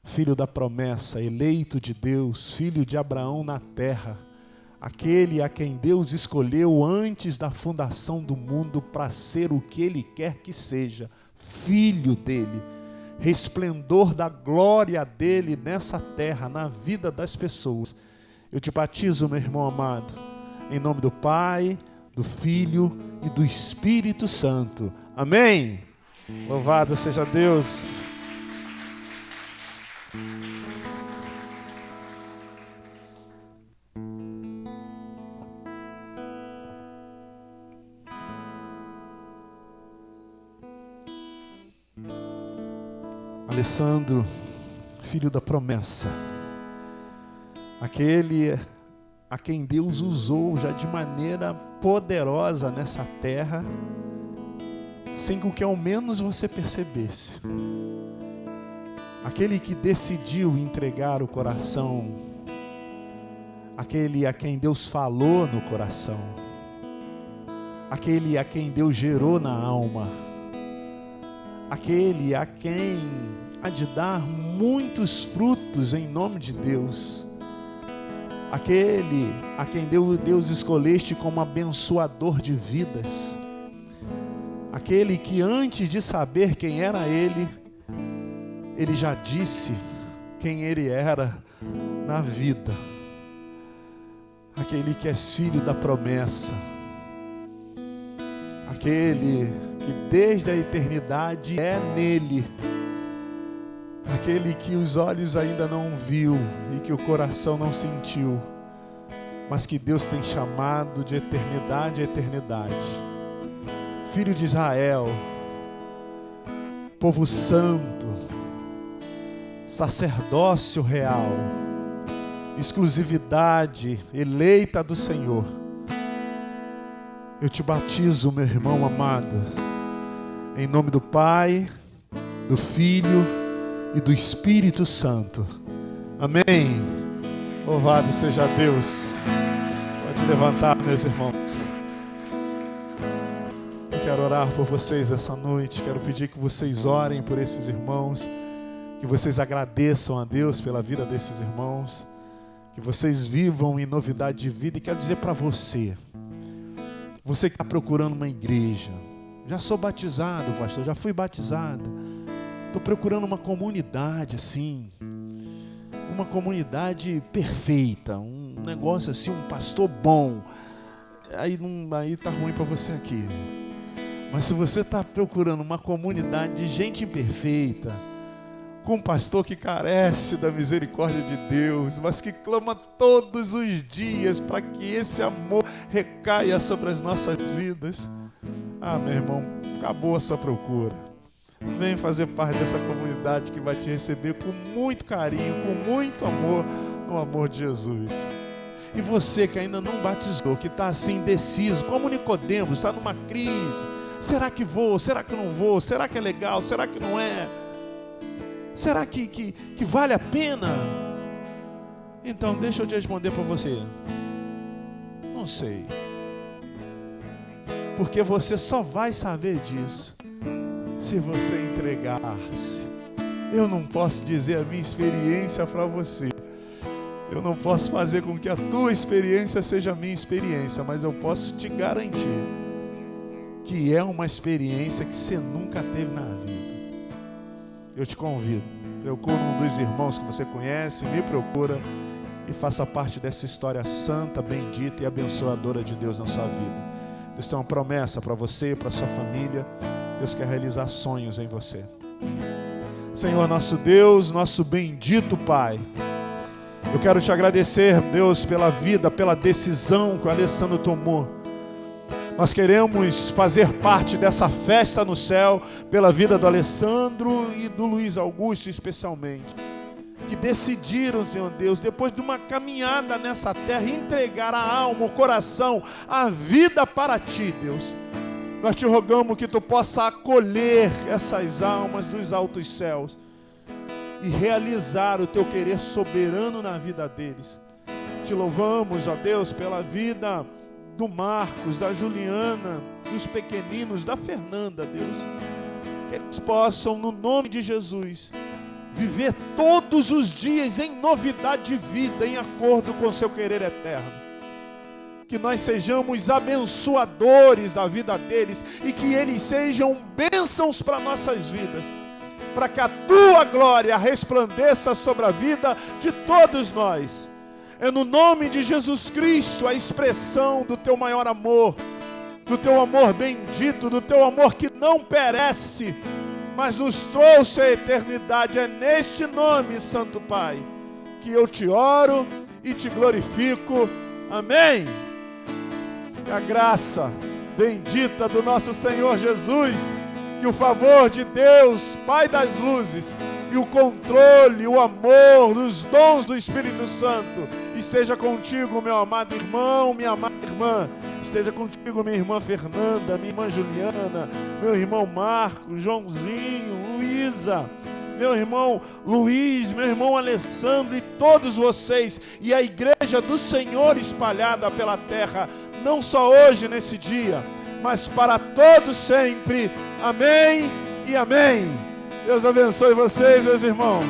filho da promessa, eleito de Deus, filho de Abraão na terra, aquele a quem Deus escolheu antes da fundação do mundo para ser o que Ele quer que seja, filho dele, resplendor da glória dele nessa terra, na vida das pessoas. Eu te batizo, meu irmão amado, em nome do Pai, do Filho e do Espírito Santo. Amém? Louvado seja Deus. Alessandro, filho da promessa, aquele a quem Deus usou já de maneira poderosa nessa terra, sem que ao menos você percebesse. Aquele que decidiu entregar o coração, aquele a quem Deus falou no coração, aquele a quem Deus gerou na alma, aquele a quem há de dar muitos frutos em nome de Deus, aquele a quem Deus escolheste como abençoador de vidas, aquele que antes de saber quem era Ele já disse quem Ele era na vida, aquele que é filho da promessa, aquele que desde a eternidade é nele, aquele que os olhos ainda não viu e que o coração não sentiu, mas que Deus tem chamado de eternidade a eternidade. Filho de Israel, povo santo, sacerdócio real, exclusividade eleita do Senhor. Eu te batizo, meu irmão amado, em nome do Pai, do Filho e do Espírito Santo. Amém. Louvado seja Deus. Pode levantar, meus irmãos. Eu quero orar por vocês essa noite. Quero pedir que vocês orem por esses irmãos, que vocês agradeçam a Deus pela vida desses irmãos, que vocês vivam em novidade de vida. E quero dizer para você que está procurando uma igreja: já sou batizado, pastor, já fui batizado, estou procurando uma comunidade assim, uma comunidade perfeita, um negócio assim, um pastor bom. Aí está ruim para você aqui. Mas se você está procurando uma comunidade de gente imperfeita, com um pastor que carece da misericórdia de Deus, mas que clama todos os dias para que esse amor recaia sobre as nossas vidas, meu irmão, acabou a sua procura. Vem fazer parte dessa comunidade que vai te receber com muito carinho, com muito amor, no amor de Jesus. E você que ainda não batizou, que está assim indeciso, como Nicodemos, está numa crise: será que vou? Será que não vou? Será que é legal? Será que não é? Será que vale a pena? Então deixa eu te responder para você: não sei. Porque você só vai saber disso se você entregar-se. Eu não posso dizer a minha experiência para você. Eu não posso fazer com que a tua experiência seja a minha experiência, mas eu posso te garantir que é uma experiência que você nunca teve na vida. Eu te convido, procura um dos irmãos que você conhece, me procura, e faça parte dessa história santa, bendita e abençoadora de Deus na sua vida. Deus tem uma promessa para você, para sua família. Deus quer realizar sonhos em você. Senhor, nosso Deus, nosso bendito Pai, eu quero te agradecer, Deus, pela vida, pela decisão que o Alessandro tomou. Nós queremos fazer parte dessa festa no céu, pela vida do Alessandro e do Luiz Augusto especialmente, que decidiram, Senhor Deus, depois de uma caminhada nessa terra, entregar a alma, o coração, a vida para Ti, Deus. Nós te rogamos que Tu possa acolher essas almas dos altos céus e realizar o Teu querer soberano na vida deles. Te louvamos, ó Deus, pela vida do Marcos, da Juliana, dos pequeninos, da Fernanda, Deus. Que eles possam, no nome de Jesus, viver todos os dias em novidade de vida, em acordo com o Seu querer eterno. Que nós sejamos abençoadores da vida deles e que eles sejam bênçãos para nossas vidas, para que a Tua glória resplandeça sobre a vida de todos nós. É no nome de Jesus Cristo a expressão do Teu maior amor, do Teu amor bendito, do Teu amor que não perece, mas nos trouxe a eternidade. É neste nome, Santo Pai, que eu te oro e te glorifico. Amém. Que a graça bendita do nosso Senhor Jesus, que o favor de Deus, Pai das luzes, e o controle, o amor, os dons do Espírito Santo esteja contigo, meu amado irmão, minha amada irmã. Esteja contigo, minha irmã Fernanda, minha irmã Juliana, meu irmão Marcos, Joãozinho, Luísa, meu irmão Luiz, meu irmão Alessandro e todos vocês, e a igreja do Senhor espalhada pela terra, não só hoje nesse dia, mas para todos sempre. Amém e amém. Deus abençoe vocês, meus irmãos.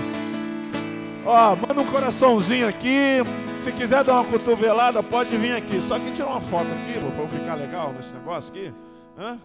Ó, manda um coraçãozinho aqui. Se quiser dar uma cotovelada, pode vir aqui. Só que tirar uma foto aqui, para eu ficar legal nesse negócio aqui. Hã?